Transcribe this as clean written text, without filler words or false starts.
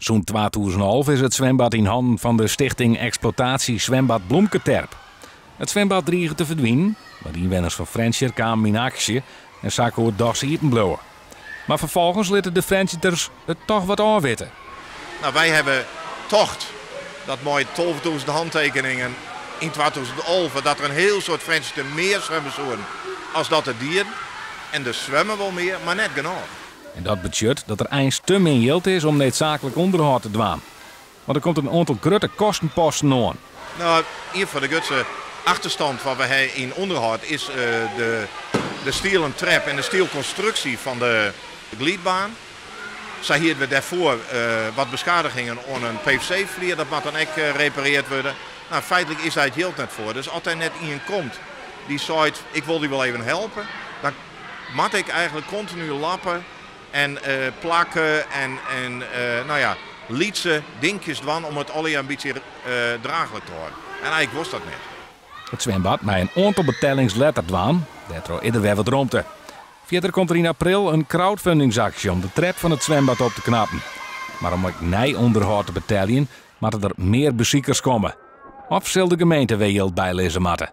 Zo'n 2011 is het zwembad in handen van de stichting Exploitatie Zwembad Bloemketerp. Het zwembad dreigt te verdwijnen, maar de inwoners van Frenscher kwamen in actie en zagen hoe het eten blowen. Maar vervolgens lieten de Frenchiërs het toch wat aanwitten. Nou, wij hebben tocht dat mooie 12.000 handtekeningen in 2011 dat er een heel soort Frenchiërs meer zwemmen zouden als dat het dier. En dus zwemmen wel meer, maar net genoeg. En dat betekent dat er eens te min geld is om noodzakelijk onderhoud te doen. Want er komt een aantal grote kostenposten aan. Nou, hier voor de grootste achterstand wat we hebben in onderhoud is de stalen trap en de steelconstructie van de gliedbaan. Zo hier we daarvoor wat beschadigingen aan een PVC-vlier, dat moet dan ook gerepareerd worden. Nou, feitelijk is daar het geld net voor. Dus als er net iemand komt die zegt, ik wil die wel even helpen, dan moet ik eigenlijk continu lappen en plakken en nou ja, lietse dingetjes doen om het alle een beetje draaglijk te houden. En eigenlijk was dat niet. Het zwembad met een aantal betallingsletters dwaan, daardoor ieder weer wat ruimte. Verder komt er in april een crowdfundingsactie om de trap van het zwembad op te knappen. Maar om het onderhoud te betalen, moeten er meer bezoekers komen. Of zal de gemeente weer geld bijlezen moeten.